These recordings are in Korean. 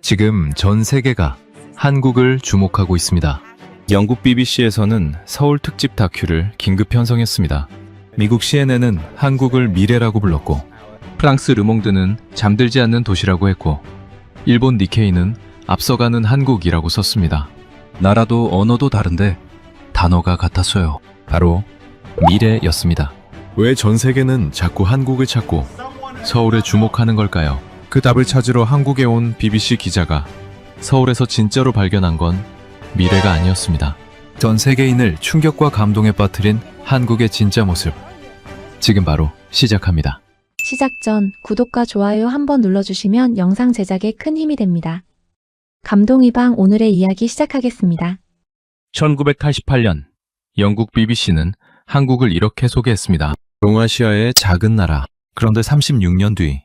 지금 전 세계가 한국을 주목하고 있습니다. 영국 BBC에서는 서울 특집 다큐를 긴급 편성했습니다. 미국 CNN은 한국을 미래라고 불렀고, 프랑스 르몽드는 잠들지 않는 도시라고 했고, 일본 니케이는 앞서가는 한국이라고 썼습니다. 나라도 언어도 다른데 단어가 같았어요. 바로 미래였습니다. 왜 전 세계는 자꾸 한국을 찾고 서울에 주목하는 걸까요? 그 답을 찾으러 한국에 온 BBC 기자가 서울에서 진짜로 발견한 건 미래가 아니었습니다. 전 세계인을 충격과 감동에 빠뜨린 한국의 진짜 모습. 지금 바로 시작합니다. 시작 전 구독과 좋아요 한번 눌러주시면 영상 제작에 큰 힘이 됩니다. 감동이방 오늘의 이야기 시작하겠습니다. 1988년 영국 BBC는 한국을 이렇게 소개했습니다. 동아시아의 작은 나라. 그런데 36년 뒤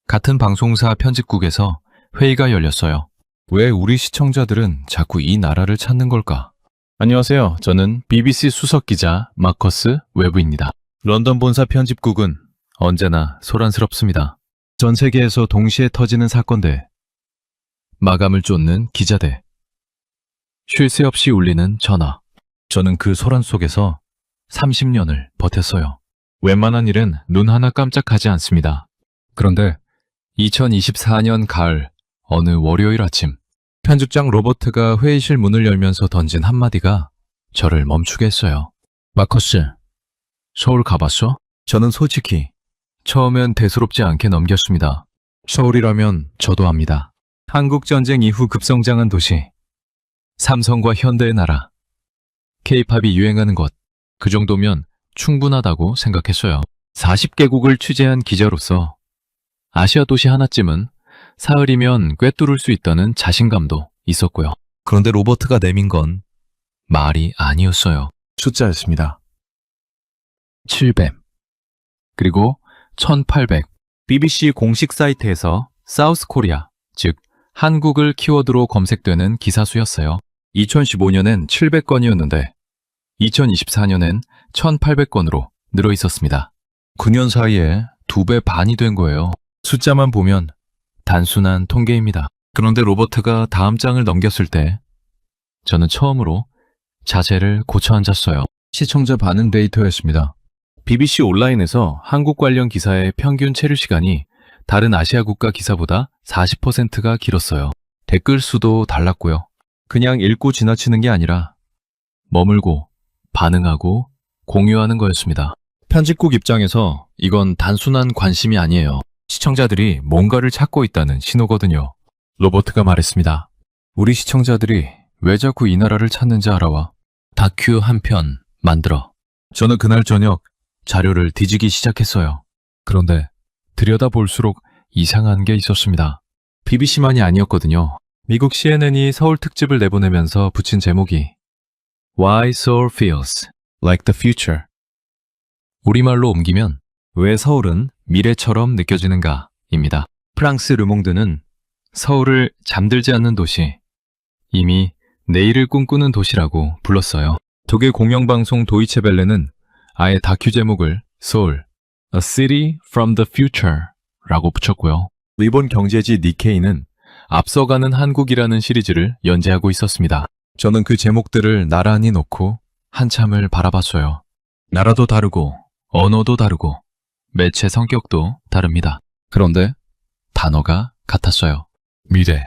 같은 방송사 편집국에서 회의가 열렸어요. 왜 우리 시청자들은 자꾸 이 나라를 찾는 걸까? 안녕하세요. 저는 BBC 수석 기자 마커스 웨브입니다. 런던 본사 편집국은 언제나 소란스럽습니다. 전 세계에서 동시에 터지는 사건들, 마감을 쫓는 기자들, 쉴 새 없이 울리는 전화. 저는 그 소란 속에서 30년을 버텼어요. 웬만한 일은 눈 하나 깜짝하지 않습니다. 그런데 2024년 가을 어느 월요일 아침, 편집장 로버트가 회의실 문을 열면서 던진 한마디가 저를 멈추게 했어요. 마커스, 서울 가봤어? 저는 솔직히 처음엔 대수롭지 않게 넘겼습니다. 서울이라면 저도 압니다. 한국전쟁 이후 급성장한 도시, 삼성과 현대의 나라, K-팝이 유행하는 곳, 그 정도면 충분하다고 생각했어요. 40개국을 취재한 기자로서 아시아 도시 하나쯤은 사흘이면 꿰뚫을 수 있다는 자신감도 있었고요. 그런데 로버트가 내민 건 말이 아니었어요. 숫자였습니다. 700, 그리고 1800. BBC 공식 사이트에서 사우스 코리아, 즉 한국을 키워드로 검색되는 기사 수였어요. 2015년엔 700건이었는데 2024년엔 1800건으로 늘어 있었습니다. 9년 사이에 2배 반이 된 거예요. 숫자만 보면 단순한 통계입니다. 그런데 로버트가 다음 장을 넘겼을 때 저는 처음으로 자세를 고쳐 앉았어요. 시청자 반응 데이터였습니다. BBC 온라인에서 한국 관련 기사의 평균 체류 시간이 다른 아시아 국가 기사보다 40%가 길었어요. 댓글 수도 달랐고요. 그냥 읽고 지나치는 게 아니라 머물고 반응하고 공유하는 거였습니다. 편집국 입장에서 이건 단순한 관심이 아니에요. 시청자들이 뭔가를 찾고 있다는 신호거든요. 로버트가 말했습니다. 우리 시청자들이 왜 자꾸 이 나라를 찾는지 알아와. 다큐 한 편 만들어. 저는 그날 저녁 자료를 뒤지기 시작했어요. 그런데 들여다볼수록 이상한 게 있었습니다. BBC만이 아니었거든요. 미국 CNN이 서울 특집을 내보내면서 붙인 제목이 Why Seoul Feels Like the Future. 우리말로 옮기면 왜 서울은 미래처럼 느껴지는가 입니다. 프랑스 르몽드는 서울을 잠들지 않는 도시, 이미 내일을 꿈꾸는 도시라고 불렀어요. 독일 공영방송 도이체벨레는 아예 다큐 제목을 Seoul, A City from the Future 라고 붙였고요. 일본 경제지 니케이는 앞서가는 한국이라는 시리즈를 연재하고 있었습니다. 저는 그 제목들을 나란히 놓고 한참을 바라봤어요. 나라도 다르고 언어도 다르고 매체 성격도 다릅니다. 그런데 단어가 같았어요. 미래,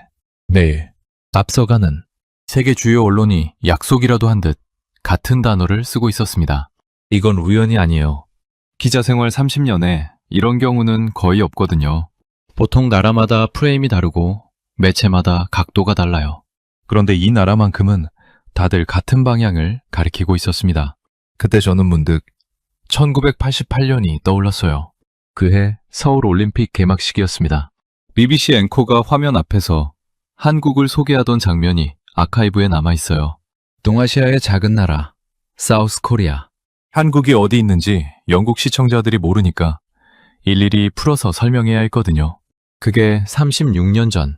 내일, 앞서가는. 세계 주요 언론이 약속이라도 한 듯 같은 단어를 쓰고 있었습니다. 이건 우연이 아니에요. 기자 생활 30년에 이런 경우는 거의 없거든요. 보통 나라마다 프레임이 다르고 매체마다 각도가 달라요. 그런데 이 나라만큼은 다들 같은 방향을 가리키고 있었습니다. 그때 저는 문득 1988년이 떠올랐어요. 그해 서울 올림픽 개막식이었습니다. BBC 앵커가 화면 앞에서 한국을 소개하던 장면이 아카이브에 남아있어요. 동아시아의 작은 나라, 사우스 코리아. 한국이 어디 있는지 영국 시청자들이 모르니까 일일이 풀어서 설명해야 했거든요. 그게 36년 전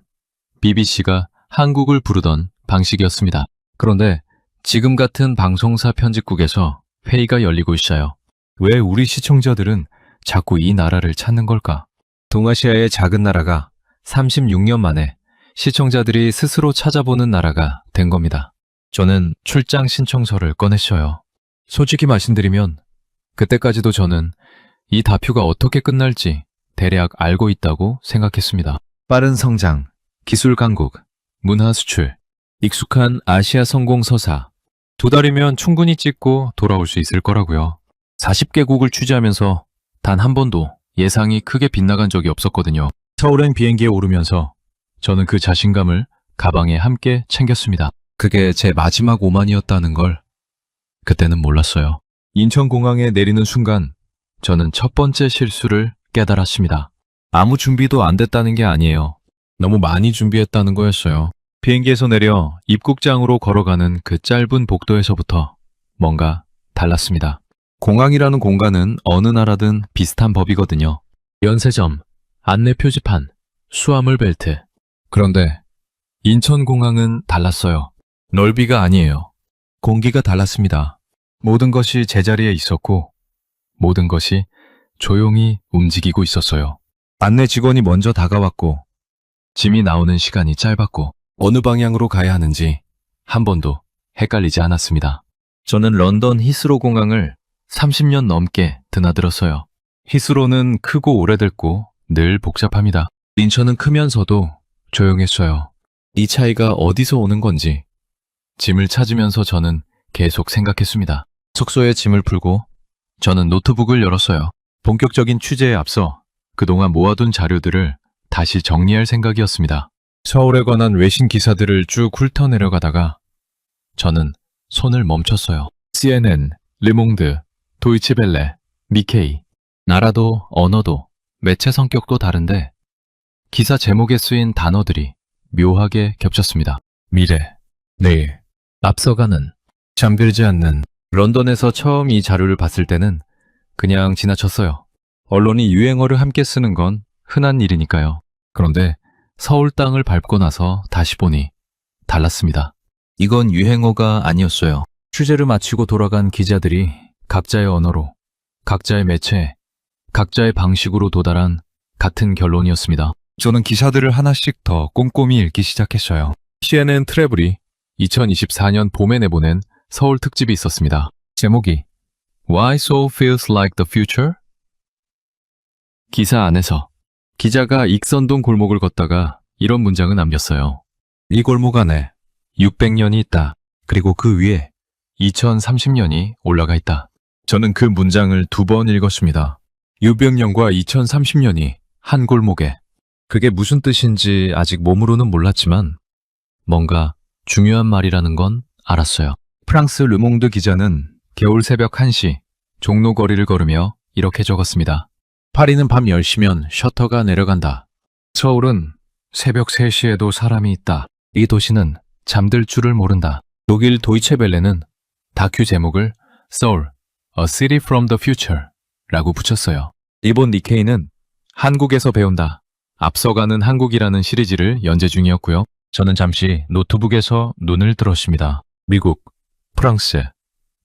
BBC가 한국을 부르던 방식이었습니다. 그런데 지금 같은 방송사 편집국에서 회의가 열리고 있어요. 왜 우리 시청자들은 자꾸 이 나라를 찾는 걸까? 동아시아의 작은 나라가 36년 만에 시청자들이 스스로 찾아보는 나라가 된 겁니다. 저는 출장 신청서를 꺼냈어요. 솔직히 말씀드리면 그때까지도 저는 이 다큐가 어떻게 끝날지 대략 알고 있다고 생각했습니다. 빠른 성장, 기술 강국, 문화 수출, 익숙한 아시아 성공 서사. 2달이면 충분히 찍고 돌아올 수 있을 거라고요. 40개국을 취재하면서 단 한 번도 예상이 크게 빗나간 적이 없었거든요. 서울행 비행기에 오르면서 저는 그 자신감을 가방에 함께 챙겼습니다. 그게 제 마지막 오만이었다는 걸 그때는 몰랐어요. 인천공항에 내리는 순간 저는 첫 번째 실수를 깨달았습니다. 아무 준비도 안 됐다는 게 아니에요. 너무 많이 준비했다는 거였어요. 비행기에서 내려 입국장으로 걸어가는 그 짧은 복도에서부터 뭔가 달랐습니다. 공항이라는 공간은 어느 나라든 비슷한 법이거든요. 연세점, 안내 표지판, 수화물 벨트. 그런데 인천공항은 달랐어요. 넓이가 아니에요. 공기가 달랐습니다. 모든 것이 제자리에 있었고 모든 것이 조용히 움직이고 있었어요. 안내 직원이 먼저 다가왔고 짐이 나오는 시간이 짧았고 어느 방향으로 가야 하는지 한 번도 헷갈리지 않았습니다. 저는 런던 히스로 공항을 30년 넘게 드나들었어요. 히스로는 크고 오래됐고 늘 복잡합니다. 인천은 크면서도 조용했어요. 이 차이가 어디서 오는 건지 짐을 찾으면서 저는 계속 생각했습니다. 숙소에 짐을 풀고 저는 노트북을 열었어요. 본격적인 취재에 앞서 그동안 모아둔 자료들을 다시 정리할 생각이었습니다. 서울에 관한 외신 기사들을 쭉 훑어내려가다가 저는 손을 멈췄어요. CNN, 르몽드, 도이치벨레, 니케이. 나라도 언어도 매체 성격도 다른데 기사 제목에 쓰인 단어들이 묘하게 겹쳤습니다. 미래, 내일, 앞서가는, 잠들지 않는. 런던에서 처음 이 자료를 봤을 때는 그냥 지나쳤어요. 언론이 유행어를 함께 쓰는 건 흔한 일이니까요. 그런데 서울 땅을 밟고 나서 다시 보니 달랐습니다. 이건 유행어가 아니었어요. 취재를 마치고 돌아간 기자들이 각자의 언어로, 각자의 매체, 각자의 방식으로 도달한 같은 결론이었습니다. 저는 기사들을 하나씩 더 꼼꼼히 읽기 시작했어요. CNN 트래블이 2024년 봄에 내보낸 서울 특집이 있었습니다. 제목이 Why Seoul Feels Like the Future? 기사 안에서 기자가 익선동 골목을 걷다가 이런 문장을 남겼어요. 이 골목 안에 600년이 있다. 그리고 그 위에 2030년이 올라가 있다. 저는 그 문장을 2번 읽었습니다. 600년과 2030년이 한 골목에. 그게 무슨 뜻인지 아직 몸으로는 몰랐지만 뭔가 중요한 말이라는 건 알았어요. 프랑스 르몽드 기자는 겨울 새벽 1시 종로 거리를 걸으며 이렇게 적었습니다. 파리는 밤 10시면 셔터가 내려간다. 서울은 새벽 3시에도 사람이 있다. 이 도시는 잠들 줄을 모른다. 독일 도이체벨레는 다큐 제목을 Seoul, A City from the Future 라고 붙였어요. 일본 니케이는 한국에서 배운다. 앞서가는 한국이라는 시리즈를 연재 중이었고요. 저는 잠시 노트북에서 눈을 들었습니다. 미국, 프랑스,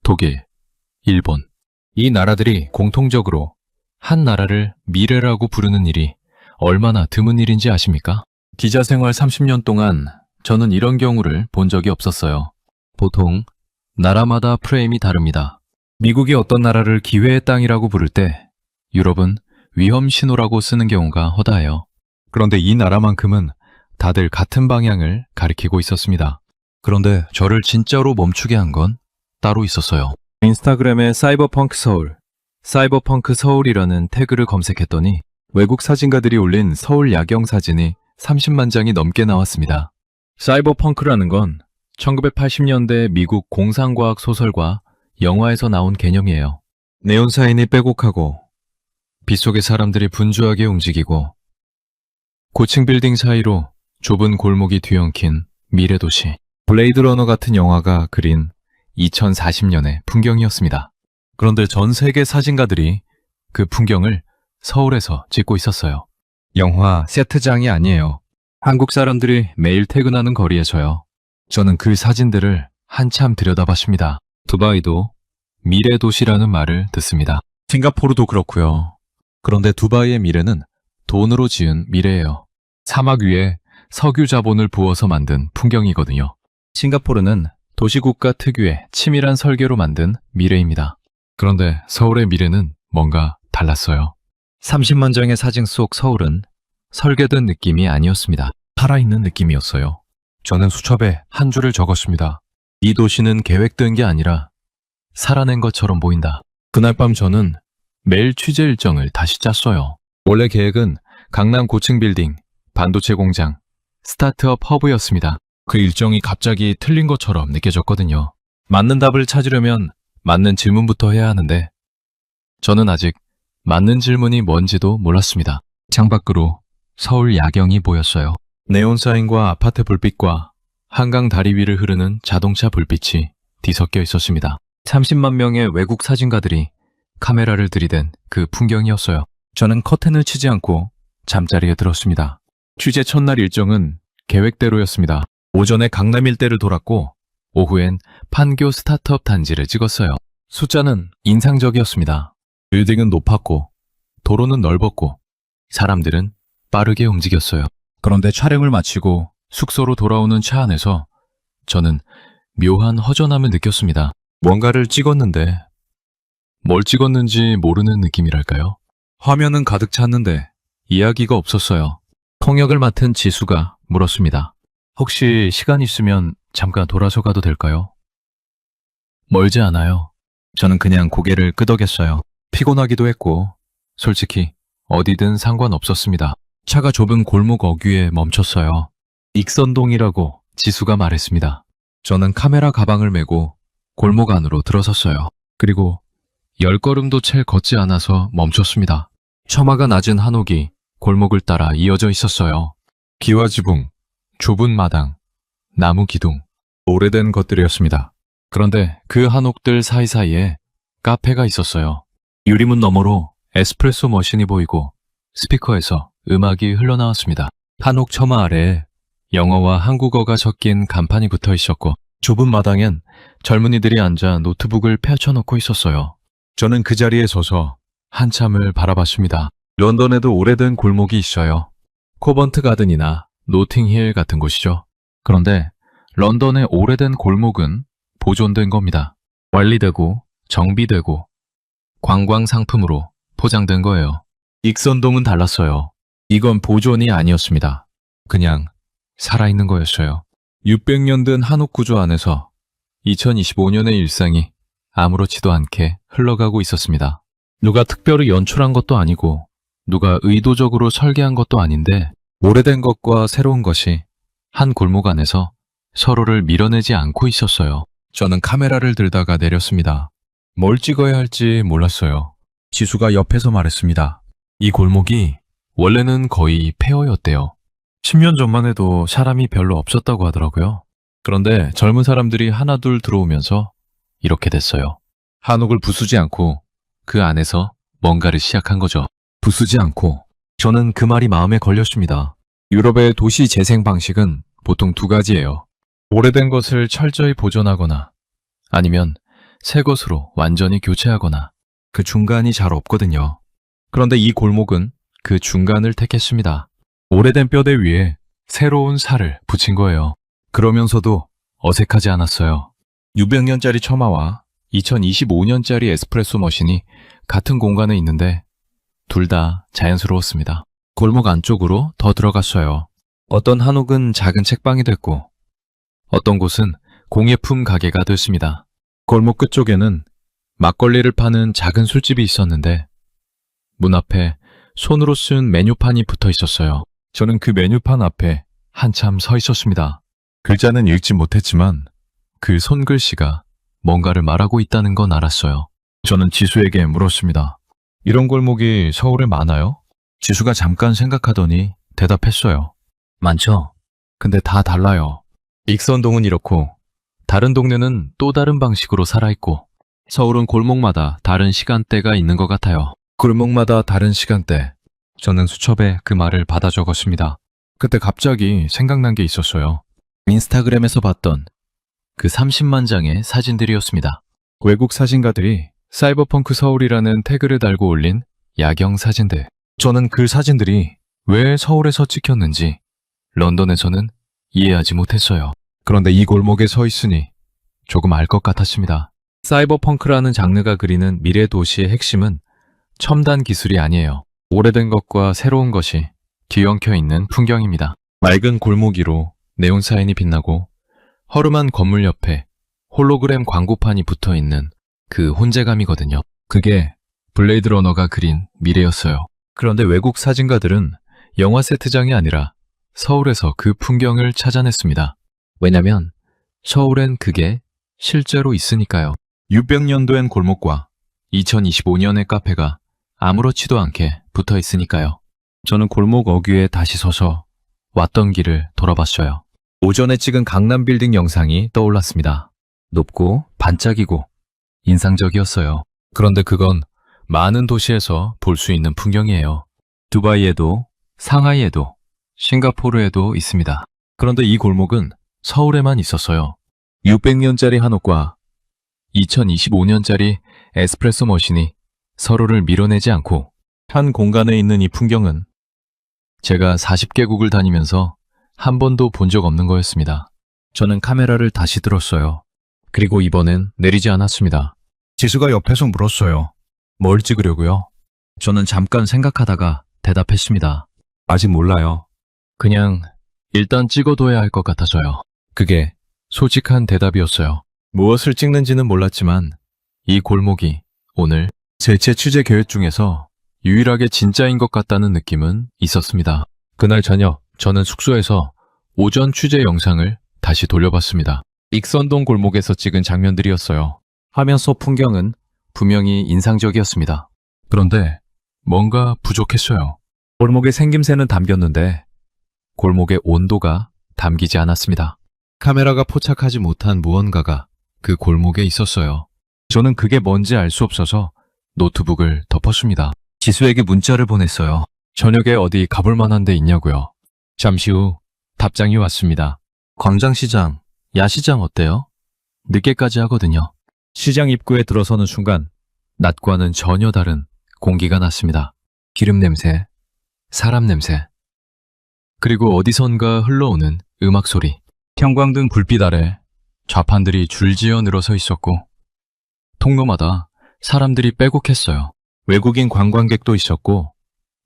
독일, 일본. 이 나라들이 공통적으로 한 나라를 미래라고 부르는 일이 얼마나 드문 일인지 아십니까? 기자 생활 30년 동안 저는 이런 경우를 본 적이 없었어요. 보통 나라마다 프레임이 다릅니다. 미국이 어떤 나라를 기회의 땅이라고 부를 때 유럽은 위험 신호라고 쓰는 경우가 허다해요. 그런데 이 나라만큼은 다들 같은 방향을 가리키고 있었습니다. 그런데 저를 진짜로 멈추게 한 건 따로 있었어요. 인스타그램에 사이버펑크 서울, 사이버펑크 서울이라는 태그를 검색했더니 외국 사진가들이 올린 서울 야경 사진이 30만 장이 넘게 나왔습니다. 사이버펑크라는 건 1980년대 미국 공상과학 소설과 영화에서 나온 개념이에요. 네온사인이 빼곡하고 빗속의 사람들이 분주하게 움직이고 고층 빌딩 사이로 좁은 골목이 뒤엉킨 미래도시. 블레이드 러너 같은 영화가 그린 2040년의 풍경이었습니다. 그런데 전 세계 사진가들이 그 풍경을 서울에서 찍고 있었어요. 영화 세트장이 아니에요. 한국 사람들이 매일 퇴근하는 거리에서요. 저는 그 사진들을 한참 들여다봤습니다. 두바이도 미래 도시라는 말을 듣습니다. 싱가포르도 그렇고요. 그런데 두바이의 미래는 돈으로 지은 미래예요. 사막 위에 석유 자본을 부어서 만든 풍경이거든요. 싱가포르는 도시국가 특유의 치밀한 설계로 만든 미래입니다. 그런데 서울의 미래는 뭔가 달랐어요. 30만 장의 사진 속 서울은 설계된 느낌이 아니었습니다. 살아있는 느낌이었어요. 저는 수첩에 한 줄을 적었습니다. 이 도시는 계획된 게 아니라 살아낸 것처럼 보인다. 그날 밤 저는 매일 취재 일정을 다시 짰어요. 원래 계획은 강남 고층 빌딩, 반도체 공장, 스타트업 허브였습니다. 그 일정이 갑자기 틀린 것처럼 느껴졌거든요. 맞는 답을 찾으려면 맞는 질문부터 해야 하는데 저는 아직 맞는 질문이 뭔지도 몰랐습니다. 창밖으로 서울 야경이 보였어요. 네온사인과 아파트 불빛과 한강 다리 위를 흐르는 자동차 불빛이 뒤섞여 있었습니다. 30만 명의 외국 사진가들이 카메라를 들이댄 그 풍경이었어요. 저는 커튼을 치지 않고 잠자리에 들었습니다. 취재 첫날 일정은 계획대로였습니다. 오전에 강남 일대를 돌았고 오후엔 판교 스타트업 단지를 찍었어요. 숫자는 인상적이었습니다. 빌딩은 높았고 도로는 넓었고 사람들은 빠르게 움직였어요. 그런데 촬영을 마치고 숙소로 돌아오는 차 안에서 저는 묘한 허전함을 느꼈습니다. 뭔가를 찍었는데 뭘 찍었는지 모르는 느낌이랄까요? 화면은 가득 찼는데 이야기가 없었어요. 통역을 맡은 지수가 물었습니다. 혹시 시간 있으면 잠깐 돌아서 가도 될까요? 멀지 않아요. 저는 그냥 고개를 끄덕였어요. 피곤하기도 했고 솔직히 어디든 상관없었습니다. 차가 좁은 골목 어귀에 멈췄어요. 익선동이라고 지수가 말했습니다. 저는 카메라 가방을 메고 골목 안으로 들어섰어요. 그리고 10걸음도 채 걷지 않아서 멈췄습니다. 처마가 낮은 한옥이 골목을 따라 이어져 있었어요. 기와 지붕, 좁은 마당, 나무 기둥, 오래된 것들이었습니다. 그런데 그 한옥들 사이사이에 카페가 있었어요. 유리문 너머로 에스프레소 머신이 보이고 스피커에서 음악이 흘러나왔습니다. 한옥 처마 아래에 영어와 한국어가 섞인 간판이 붙어 있었고 좁은 마당엔 젊은이들이 앉아 노트북을 펼쳐놓고 있었어요. 저는 그 자리에 서서 한참을 바라봤습니다. 런던에도 오래된 골목이 있어요. 코번트 가든이나 노팅힐 같은 곳이죠. 그런데 런던의 오래된 골목은 보존된 겁니다. 관리되고 정비되고 관광 상품으로 포장된 거예요. 익선동은 달랐어요. 이건 보존이 아니었습니다. 그냥 살아있는 거였어요. 600년 된 한옥 구조 안에서 2025년의 일상이 아무렇지도 않게 흘러가고 있었습니다. 누가 특별히 연출한 것도 아니고 누가 의도적으로 설계한 것도 아닌데 오래된 것과 새로운 것이 한 골목 안에서 서로를 밀어내지 않고 있었어요. 저는 카메라를 들다가 내렸습니다. 뭘 찍어야 할지 몰랐어요. 지수가 옆에서 말했습니다. 이 골목이 원래는 거의 폐허였대요. 10년 전만 해도 사람이 별로 없었다고 하더라고요. 그런데 젊은 사람들이 하나둘 들어오면서 이렇게 됐어요. 한옥을 부수지 않고 그 안에서 뭔가를 시작한 거죠. 부수지 않고. 저는 그 말이 마음에 걸렸습니다. 유럽의 도시 재생 방식은 보통 두 가지예요. 오래된 것을 철저히 보존하거나 아니면 새 것으로 완전히 교체하거나 그 중간이 잘 없거든요. 그런데 이 골목은 그 중간을 택했습니다. 오래된 뼈대 위에 새로운 살을 붙인 거예요. 그러면서도 어색하지 않았어요. 600년짜리 처마와 2025년짜리 에스프레소 머신이 같은 공간에 있는데 둘 다 자연스러웠습니다. 골목 안쪽으로 더 들어갔어요. 어떤 한옥은 작은 책방이 됐고 어떤 곳은 공예품 가게가 됐습니다. 골목 끝쪽에는 막걸리를 파는 작은 술집이 있었는데 문 앞에 손으로 쓴 메뉴판이 붙어 있었어요. 저는 그 메뉴판 앞에 한참 서 있었습니다. 글자는 읽지 못했지만 그 손글씨가 뭔가를 말하고 있다는 건 알았어요. 저는 지수에게 물었습니다. 이런 골목이 서울에 많아요? 지수가 잠깐 생각하더니 대답했어요. 많죠. 근데 다 달라요. 익선동은 이렇고 다른 동네는 또 다른 방식으로 살아있고 서울은 골목마다 다른 시간대가 있는 것 같아요. 골목마다 다른 시간대. 저는 수첩에 그 말을 받아 적었습니다. 그때 갑자기 생각난 게 있었어요. 인스타그램에서 봤던 그 30만 장의 사진들이었습니다. 외국 사진가들이 사이버펑크 서울이라는 태그를 달고 올린 야경 사진들. 저는 그 사진들이 왜 서울에서 찍혔는지 런던에서는 이해하지 못했어요. 그런데 이 골목에 서 있으니 조금 알 것 같았습니다. 사이버펑크라는 장르가 그리는 미래 도시의 핵심은 첨단 기술이 아니에요. 오래된 것과 새로운 것이 뒤엉켜 있는 풍경입니다. 맑은 골목 위로 네온 사인이 빛나고 허름한 건물 옆에 홀로그램 광고판이 붙어 있는 그 혼재감이거든요. 그게 블레이드 러너가 그린 미래였어요. 그런데 외국 사진가들은 영화 세트장이 아니라 서울에서 그 풍경을 찾아냈습니다. 왜냐면 서울엔 그게 실제로 있으니까요. 600년도엔 골목과 2025년의 카페가 아무렇지도 않게 붙어 있으니까요. 저는 골목 어귀에 다시 서서 왔던 길을 돌아봤어요. 오전에 찍은 강남 빌딩 영상이 떠올랐습니다. 높고 반짝이고 인상적이었어요. 그런데 그건 많은 도시에서 볼 수 있는 풍경이에요. 두바이에도, 상하이에도, 싱가포르에도 있습니다. 그런데 이 골목은 서울에만 있었어요. 600년짜리 한옥과 2025년짜리 에스프레소 머신이 서로를 밀어내지 않고 한 공간에 있는 이 풍경은 제가 40개국을 다니면서 한 번도 본 적 없는 거였습니다. 저는 카메라를 다시 들었어요. 그리고 이번엔 내리지 않았습니다. 지수가 옆에서 물었어요. 뭘 찍으려고요? 저는 잠깐 생각하다가 대답했습니다. 아직 몰라요. 그냥 일단 찍어둬야 할 것 같아서요. 그게 솔직한 대답이었어요. 무엇을 찍는지는 몰랐지만 이 골목이 오늘 제 취재 계획 중에서 유일하게 진짜인 것 같다는 느낌은 있었습니다. 그날 저녁 저는 숙소에서 오전 취재 영상을 다시 돌려봤습니다. 익선동 골목에서 찍은 장면들이었어요. 화면 속 풍경은 분명히 인상적이었습니다. 그런데 뭔가 부족했어요. 골목의 생김새는 담겼는데 골목의 온도가 담기지 않았습니다. 카메라가 포착하지 못한 무언가가 그 골목에 있었어요. 저는 그게 뭔지 알 수 없어서 노트북을 덮었습니다. 지수에게 문자를 보냈어요. 저녁에 어디 가볼 만한 데 있냐고요. 잠시 후 답장이 왔습니다. 광장시장, 야시장 어때요? 늦게까지 하거든요. 시장 입구에 들어서는 순간 낮과는 전혀 다른 공기가 났습니다. 기름 냄새, 사람 냄새, 그리고 어디선가 흘러오는 음악 소리. 형광등 불빛 아래 좌판들이 줄지어 늘어서 있었고 통로마다 사람들이 빼곡했어요. 외국인 관광객도 있었고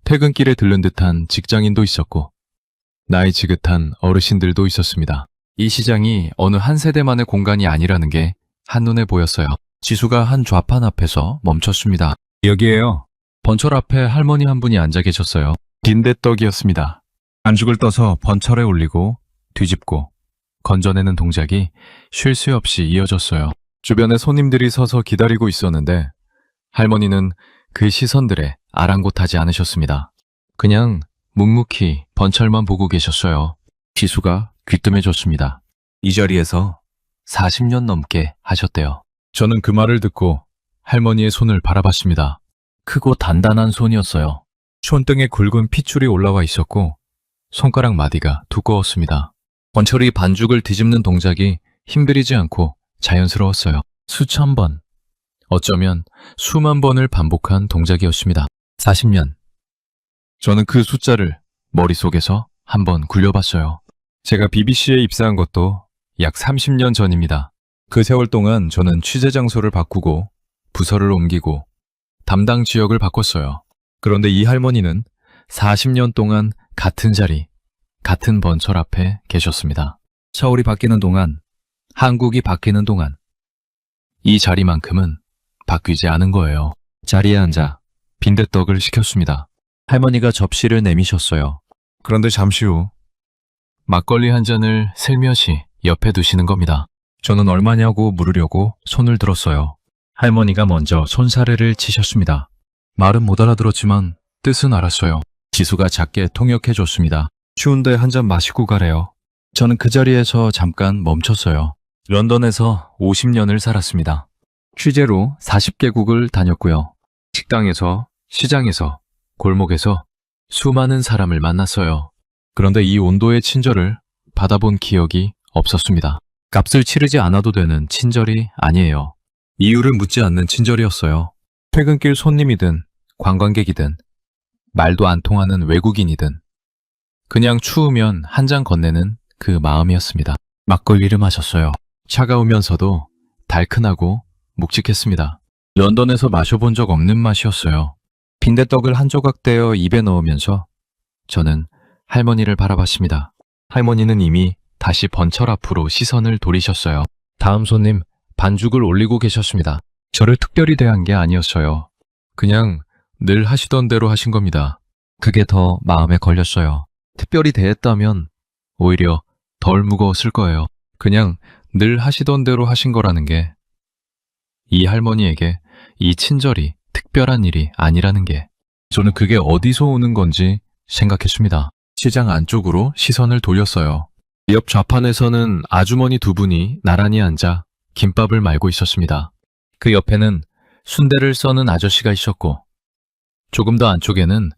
퇴근길에 들른 듯한 직장인도 있었고 나이 지긋한 어르신들도 있었습니다. 이 시장이 어느 한 세대만의 공간이 아니라는 게 한눈에 보였어요. 지수가 한 좌판 앞에서 멈췄습니다. 여기에요. 번철 앞에 할머니 한 분이 앉아 계셨어요. 빈대떡이었습니다. 반죽을 떠서 번철에 올리고 뒤집고 건져내는 동작이 쉴 새 없이 이어졌어요. 주변에 손님들이 서서 기다리고 있었는데 할머니는 그 시선들에 아랑곳하지 않으셨습니다. 그냥 묵묵히 번철만 보고 계셨어요. 지수가 귀뜸해줬습니다. 이 자리에서 40년 넘게 하셨대요. 저는 그 말을 듣고 할머니의 손을 바라봤습니다. 크고 단단한 손이었어요. 손등에 굵은 핏줄이 올라와 있었고 손가락 마디가 두꺼웠습니다. 번철이 반죽을 뒤집는 동작이 힘들이지 않고 자연스러웠어요. 수천 번, 어쩌면 수만 번을 반복한 동작이었습니다. 40년. 저는 그 숫자를 머릿속에서 한번 굴려봤어요. 제가 BBC에 입사한 것도 약 30년 전입니다. 그 세월 동안 저는 취재 장소를 바꾸고 부서를 옮기고 담당 지역을 바꿨어요. 그런데 이 할머니는 40년 동안 같은 자리, 같은 번철 앞에 계셨습니다. 서울이 바뀌는 동안, 한국이 바뀌는 동안 이 자리만큼은 바뀌지 않은 거예요. 자리에 앉아 빈대떡을 시켰습니다. 할머니가 접시를 내미셨어요. 그런데 잠시 후 막걸리 한 잔을 슬며시 옆에 두시는 겁니다. 저는 얼마냐고 물으려고 손을 들었어요. 할머니가 먼저 손사래를 치셨습니다. 말은 못 알아들었지만 뜻은 알았어요. 지수가 작게 통역해줬습니다. 추운데 한 잔 마시고 가래요. 저는 그 자리에서 잠깐 멈췄어요. 런던에서 50년을 살았습니다. 취재로 40개국을 다녔고요. 식당에서, 시장에서, 골목에서 수많은 사람을 만났어요. 그런데 이 온도의 친절을 받아본 기억이 없었습니다. 값을 치르지 않아도 되는 친절이 아니에요. 이유를 묻지 않는 친절이었어요. 퇴근길 손님이든 관광객이든 말도 안 통하는 외국인이든 그냥 추우면 한 잔 건네는 그 마음이었습니다. 막걸리를 마셨어요. 차가우면서도 달큰하고 묵직했습니다. 런던에서 마셔본 적 없는 맛이었어요. 빈대떡을 한 조각 떼어 입에 넣으면서 저는 할머니를 바라봤습니다. 할머니는 이미 다시 번철 앞으로 시선을 돌리셨어요. 다음 손님, 반죽을 올리고 계셨습니다. 저를 특별히 대한 게 아니었어요. 그냥 늘 하시던 대로 하신 겁니다. 그게 더 마음에 걸렸어요. 특별히 대했다면 오히려 덜 무거웠을 거예요. 그냥 늘 하시던 대로 하신 거라는 게 이 할머니에게 이 친절이 특별한 일이 아니라는 게 저는 그게 어디서 오는 건지 생각했습니다. 시장 안쪽으로 시선을 돌렸어요. 옆 좌판에서는 아주머니 두 분이 나란히 앉아 김밥을 말고 있었습니다. 그 옆에는 순대를 써는 아저씨가 있었고 조금 더 안쪽에는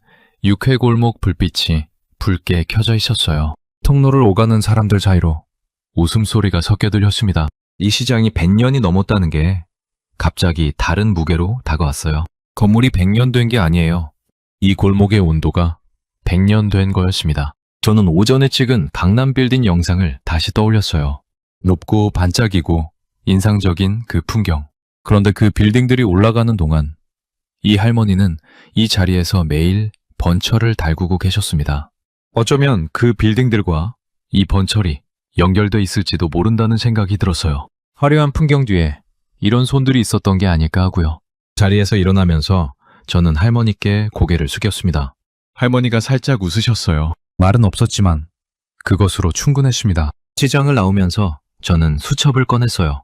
육회골목 불빛이 붉게 켜져 있었어요. 통로를 오가는 사람들 사이로 웃음소리가 섞여 들렸습니다. 이 시장이 100년이 넘었다는 게 갑자기 다른 무게로 다가왔어요. 건물이 100년 된 게 아니에요. 이 골목의 온도가 100년 된 거였습니다. 저는 오전에 찍은 강남 빌딩 영상을 다시 떠올렸어요. 높고 반짝이고 인상적인 그 풍경. 그런데 그 빌딩들이 올라가는 동안 이 할머니는 이 자리에서 매일 번철을 달구고 계셨습니다. 어쩌면 그 빌딩들과 이 번철이 연결돼 있을지도 모른다는 생각이 들었어요. 화려한 풍경 뒤에 이런 손들이 있었던 게 아닐까 하고요. 자리에서 일어나면서 저는 할머니께 고개를 숙였습니다. 할머니가 살짝 웃으셨어요. 말은 없었지만 그것으로 충분했습니다. 시장을 나오면서 저는 수첩을 꺼냈어요.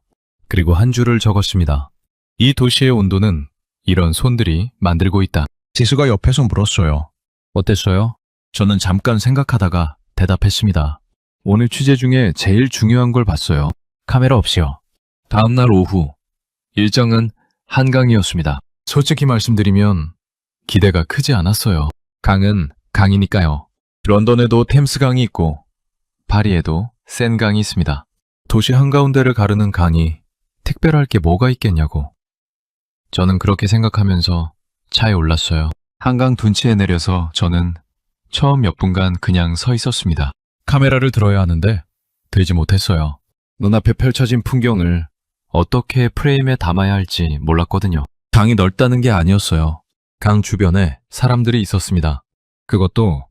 그리고 한 줄을 적었습니다. 이 도시의 온도는 이런 손들이 만들고 있다. 지수가 옆에서 물었어요. 어땠어요? 저는 잠깐 생각하다가 대답했습니다. 오늘 취재 중에 제일 중요한 걸 봤어요. 카메라 없이요. 다음날 오후 일정은 한강이었습니다. 솔직히 말씀드리면 기대가 크지 않았어요. 강은 강이니까요. 런던에도 템스강이 있고 파리에도 센강이 있습니다. 도시 한가운데를 가르는 강이 특별할 게 뭐가 있겠냐고. 저는 그렇게 생각하면서 차에 올랐어요. 한강 둔치에 내려서 저는 처음 몇 분간 그냥 서 있었습니다. 카메라를 들어야 하는데 들지 못했어요. 눈앞에 펼쳐진 풍경을 어떻게 프레임에 담아야 할지 몰랐거든요. 강이 넓다는 게 아니었어요. 강 주변에 사람들이 있었습니다. 그것도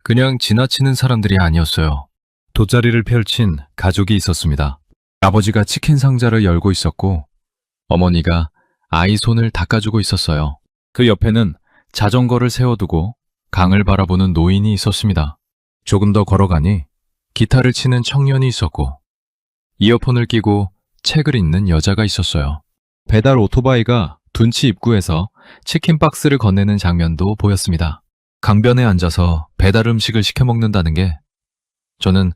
그냥 지나치는 사람들이 아니었어요. 돗자리를 펼친 가족이 있었습니다. 아버지가 치킨 상자를 열고 있었고 어머니가 아이 손을 닦아주고 있었어요. 그 옆에는 자전거를 세워두고 강을 바라보는 노인이 있었습니다. 조금 더 걸어가니 기타를 치는 청년이 있었고 이어폰을 끼고 책을 읽는 여자가 있었어요. 배달 오토바이가 둔치 입구에서 치킨 박스를 건네는 장면도 보였습니다. 강변에 앉아서 배달 음식을 시켜 먹는다는 게 저는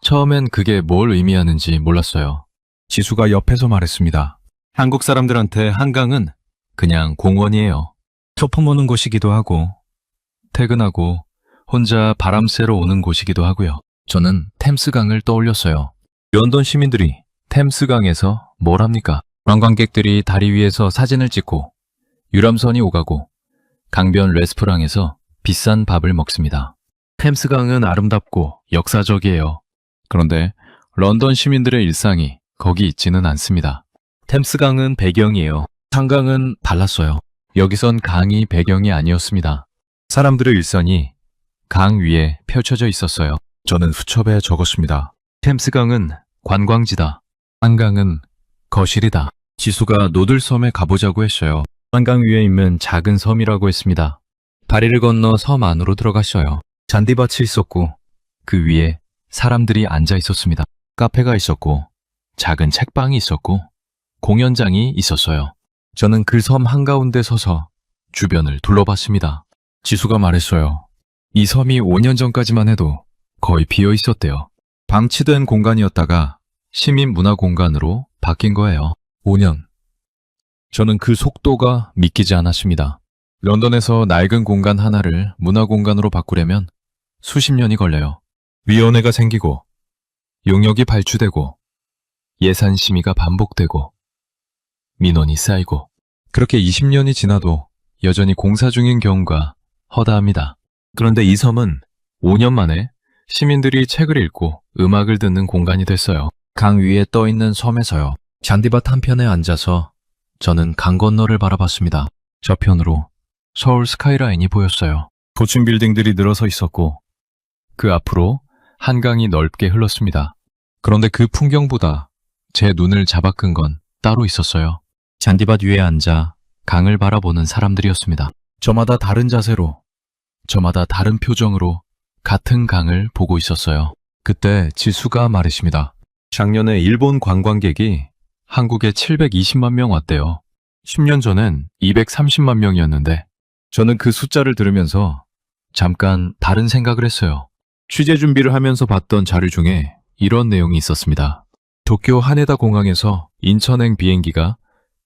처음엔 그게 뭘 의미하는지 몰랐어요. 지수가 옆에서 말했습니다. 한국 사람들한테 한강은 그냥 공원이에요. 소품 오는 곳이기도 하고 퇴근하고 혼자 바람 쐬러 오는 곳이기도 하고요. 저는 템스강을 떠올렸어요. 런던 시민들이 템스강에서 뭘 합니까? 관광객들이 다리 위에서 사진을 찍고 유람선이 오가고 강변 레스토랑에서 비싼 밥을 먹습니다. 템스강은 아름답고 역사적이에요. 그런데 런던 시민들의 일상이 거기 있지는 않습니다. 템스강은 배경이에요. 한강은 달랐어요. 여기선 강이 배경이 아니었습니다. 사람들의 일선이 강 위에 펼쳐져 있었어요. 저는 수첩에 적었습니다. 템스강은 관광지다. 한강은 거실이다. 지수가 노들섬에 가보자고 했어요. 한강 위에 있는 작은 섬이라고 했습니다. 다리를 건너 섬 안으로 들어갔어요. 잔디밭이 있었고 그 위에 사람들이 앉아 있었습니다. 카페가 있었고 작은 책방이 있었고 공연장이 있었어요. 저는 그 섬 한가운데 서서 주변을 둘러봤습니다. 지수가 말했어요. 이 섬이 5년 전까지만 해도 거의 비어 있었대요. 방치된 공간이었다가 시민 문화 공간으로 바뀐 거예요. 5년. 저는 그 속도가 믿기지 않았습니다. 런던에서 낡은 공간 하나를 문화 공간으로 바꾸려면 수십 년이 걸려요. 위원회가 생기고 용역이 발주되고 예산 심의가 반복되고 민원이 쌓이고 그렇게 20년이 지나도 여전히 공사 중인 경우가 허다합니다. 그런데 이 섬은 5년 만에 시민들이 책을 읽고 음악을 듣는 공간이 됐어요. 강 위에 떠 있는 섬에서요. 잔디밭 한편에 앉아서 저는 강 건너를 바라봤습니다. 저편으로 서울 스카이라인이 보였어요. 고층 빌딩들이 늘어서 있었고 그 앞으로 한강이 넓게 흘렀습니다. 그런데 그 풍경보다 제 눈을 잡아끈 건 따로 있었어요. 잔디밭 위에 앉아 강을 바라보는 사람들이었습니다. 저마다 다른 자세로, 저마다 다른 표정으로 같은 강을 보고 있었어요. 그때 지수가 말했습니다. 작년에 일본 관광객이 한국에 720만 명 왔대요. 10년 전엔 230만 명이었는데 저는 그 숫자를 들으면서 잠깐 다른 생각을 했어요. 취재 준비를 하면서 봤던 자료 중에 이런 내용이 있었습니다. 도쿄 하네다 공항에서 인천행 비행기가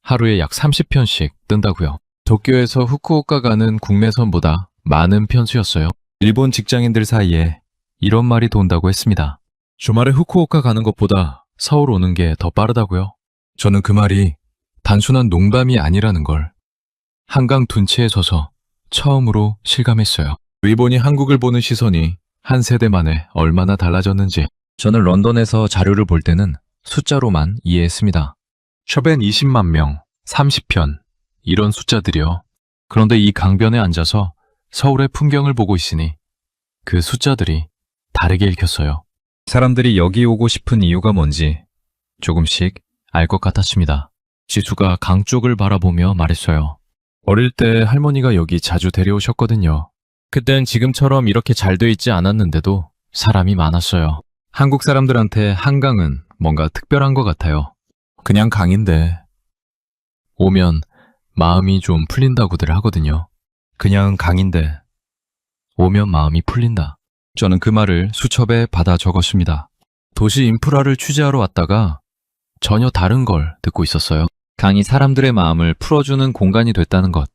하루에 약 30편씩 뜬다고요. 도쿄에서 후쿠오카 가는 국내선보다 많은 편수였어요. 일본 직장인들 사이에 이런 말이 돈다고 했습니다. 주말에 후쿠오카 가는 것보다 서울 오는 게 더 빠르다고요. 저는 그 말이 단순한 농담이 아니라는 걸 한강 둔치에 서서 처음으로 실감했어요. 일본이 한국을 보는 시선이 한 세대 만에 얼마나 달라졌는지 저는 런던에서 자료를 볼 때는 숫자로만 이해했습니다. 숍엔 20만 명, 30편 이런 숫자들이요. 그런데 이 강변에 앉아서 서울의 풍경을 보고 있으니 그 숫자들이 다르게 읽혔어요. 사람들이 여기 오고 싶은 이유가 뭔지 조금씩 알 것 같았습니다. 지수가 강 쪽을 바라보며 말했어요. 어릴 때 할머니가 여기 자주 데려오셨거든요. 그땐 지금처럼 이렇게 잘 돼 있지 않았는데도 사람이 많았어요. 한국 사람들한테 한강은 뭔가 특별한 것 같아요. 그냥 강인데 오면 마음이 좀 풀린다고들 하거든요. 그냥 강인데 오면 마음이 풀린다. 저는 그 말을 수첩에 받아 적었습니다. 도시 인프라를 취재하러 왔다가 전혀 다른 걸 듣고 있었어요. 강이 사람들의 마음을 풀어주는 공간이 됐다는 것.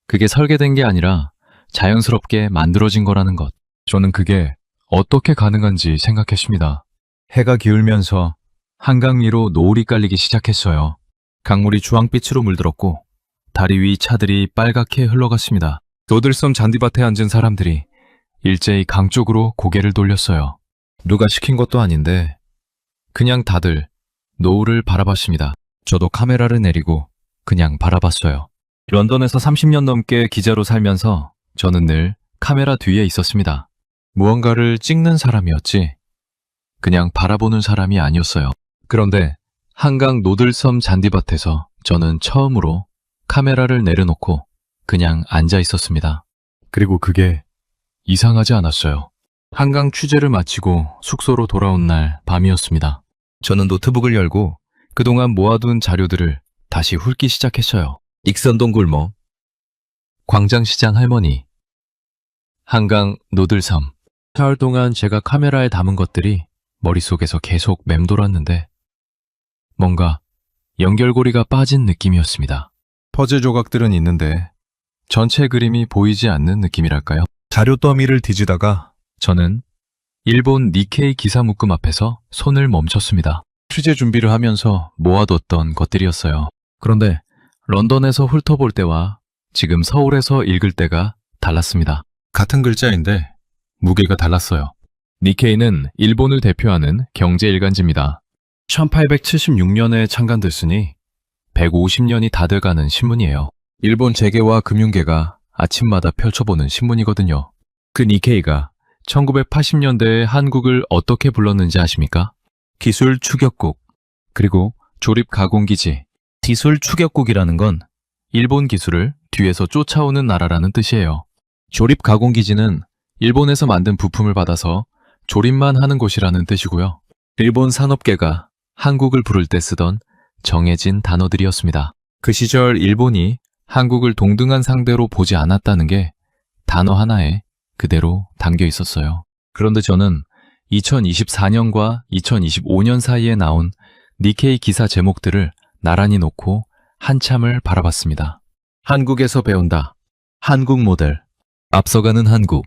그게 설계된 게 아니라 자연스럽게 만들어진 거라는 것. 저는 그게 어떻게 가능한지 생각했습니다. 해가 기울면서 한강 위로 노을이 깔리기 시작했어요. 강물이 주황빛으로 물들었고 다리 위 차들이 빨갛게 흘러갔습니다. 노들섬 잔디밭에 앉은 사람들이 일제히 강 쪽으로 고개를 돌렸어요. 누가 시킨 것도 아닌데 그냥 다들 노을을 바라봤습니다. 저도 카메라를 내리고 그냥 바라봤어요. 런던에서 30년 넘게 기자로 살면서 저는 늘 카메라 뒤에 있었습니다. 무언가를 찍는 사람이었지 그냥 바라보는 사람이 아니었어요. 그런데 한강 노들섬 잔디밭에서 저는 처음으로 카메라를 내려놓고 그냥 앉아 있었습니다. 그리고 그게 이상하지 않았어요. 한강 취재를 마치고 숙소로 돌아온 날 밤이었습니다. 저는 노트북을 열고 그동안 모아둔 자료들을 다시 훑기 시작했어요. 익선동 골목, 광장시장 할머니, 한강 노들섬. 사흘 동안 제가 카메라에 담은 것들이 머릿속에서 계속 맴돌았는데 뭔가 연결고리가 빠진 느낌이었습니다. 퍼즐 조각들은 있는데 전체 그림이 보이지 않는 느낌이랄까요? 자료 더미를 뒤지다가 저는 일본 니케이 기사 묶음 앞에서 손을 멈췄습니다. 취재 준비를 하면서 모아뒀던 것들이었어요. 그런데 런던에서 훑어볼 때와 지금 서울에서 읽을 때가 달랐습니다. 같은 글자인데 무게가 달랐어요. 니케이는 일본을 대표하는 경제 일간지입니다. 1876년에 창간됐으니 150년이 다 돼가는 신문이에요. 일본 재계와 금융계가 아침마다 펼쳐보는 신문이거든요. 그 니케이가 1980년대에 한국을 어떻게 불렀는지 아십니까? 기술 추격국, 그리고 조립 가공기지. 기술 추격국이라는 건 일본 기술을 뒤에서 쫓아오는 나라라는 뜻이에요. 조립 가공기지는 일본에서 만든 부품을 받아서 조립만 하는 곳이라는 뜻이고요. 일본 산업계가 한국을 부를 때 쓰던 정해진 단어들이었습니다. 그 시절 일본이 한국을 동등한 상대로 보지 않았다는 게 단어 하나에 그대로 담겨 있었어요. 그런데 저는 2024년과 2025년 사이에 나온 니케이 기사 제목들을 나란히 놓고 한참을 바라봤습니다. 한국에서 배운다. 한국 모델. 앞서가는 한국.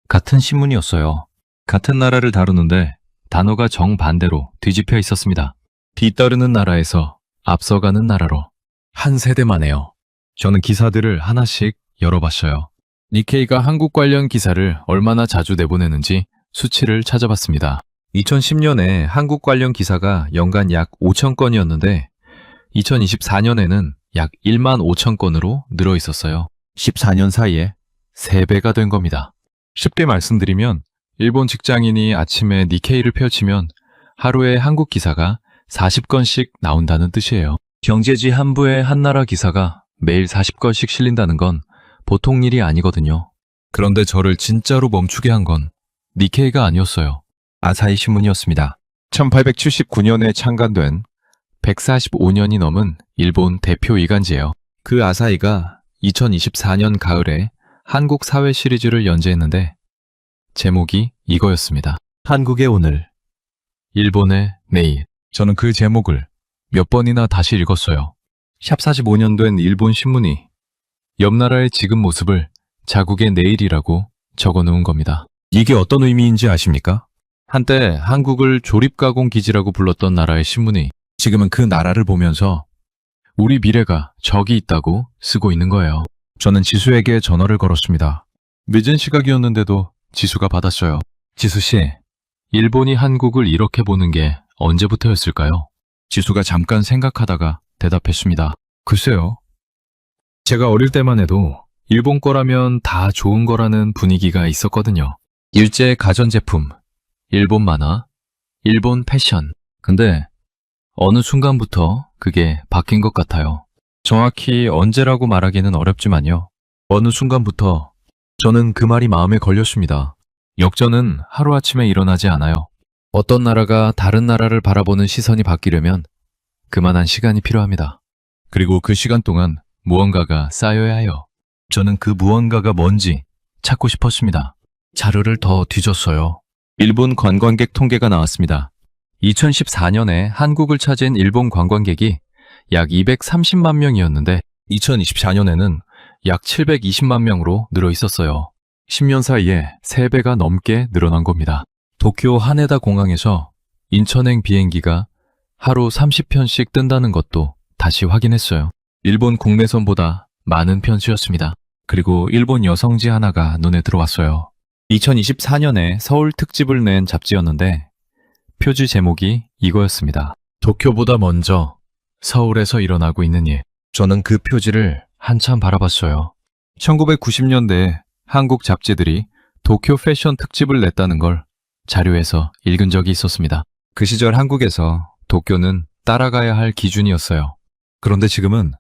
같은 신문이었어요. 같은 나라를 다루는데 단어가 정반대로 뒤집혀 있었습니다. 뒤따르는 나라에서 앞서가는 나라로. 한 세대만에요. 저는 기사들을 하나씩 열어봤어요. 니케이가 한국 관련 기사를 얼마나 자주 내보내는지 수치를 찾아봤습니다. 2010년에 한국 관련 기사가 연간 약 5천 건이었는데 2024년에는 약 1만 5천 건으로 늘어 있었어요. 14년 사이에 3배가 된 겁니다. 쉽게 말씀드리면 일본 직장인이 아침에 니케이를 펼치면 하루에 한국 기사가 40건씩 나온다는 뜻이에요. 경제지 한부의 한나라 기사가 매일 40건씩 실린다는 건 보통 일이 아니거든요. 그런데 저를 진짜로 멈추게 한 건 니케이가 아니었어요. 아사히 신문이었습니다. 1879년에 창간된 145년이 넘은 일본 대표 이간지예요. 그 아사히가 2024년 가을에 한국 사회 시리즈를 연재했는데 제목이 이거였습니다. 한국의 오늘, 일본의 내일. 저는 그 제목을 몇 번이나 다시 읽었어요. 샵 45년 된 일본 신문이 옆 나라의 지금 모습을 자국의 내일이라고 적어놓은 겁니다. 이게 어떤 의미인지 아십니까? 한때 한국을 조립가공 기지라고 불렀던 나라의 신문이 지금은 그 나라를 보면서 우리 미래가 저기 있다고 쓰고 있는 거예요. 저는 지수에게 전화를 걸었습니다. 늦은 시각이었는데도 지수가 받았어요. 지수 씨, 일본이 한국을 이렇게 보는 게 언제부터였을까요? 지수가 잠깐 생각하다가 대답했습니다. 글쎄요. 제가 어릴 때만 해도 일본 거라면 다 좋은 거라는 분위기가 있었거든요. 일제 가전제품, 일본 만화, 일본 패션. 근데 어느 순간부터 그게 바뀐 것 같아요. 정확히 언제라고 말하기는 어렵지만요. 어느 순간부터 저는 그 말이 마음에 걸렸습니다. 역전은 하루아침에 일어나지 않아요. 어떤 나라가 다른 나라를 바라보는 시선이 바뀌려면 그만한 시간이 필요합니다. 그리고 그 시간 동안 무언가가 쌓여야 해요. 저는 그 무언가가 뭔지 찾고 싶었습니다. 자료를 더 뒤졌어요. 일본 관광객 통계가 나왔습니다. 2014년에 한국을 찾은 일본 관광객이 약 230만 명이었는데 2024년에는 약 720만 명으로 늘어 있었어요. 10년 사이에 3배가 넘게 늘어난 겁니다. 도쿄 하네다 공항에서 인천행 비행기가 하루 30편씩 뜬다는 것도 다시 확인했어요. 일본 국내선보다 많은 편수였습니다. 그리고 일본 여성지 하나가 눈에 들어왔어요. 2024년에 서울 특집을 낸 잡지였는데 표지 제목이 이거였습니다. 도쿄보다 먼저 서울에서 일어나고 있는 일. 저는 그 표지를 한참 바라봤어요. 1990년대에 한국 잡지들이 도쿄 패션 특집을 냈다는 걸 자료에서 읽은 적이 있었습니다. 그 시절 한국에서 도쿄는 따라가야 할 기준이었어요. 그런데 지금은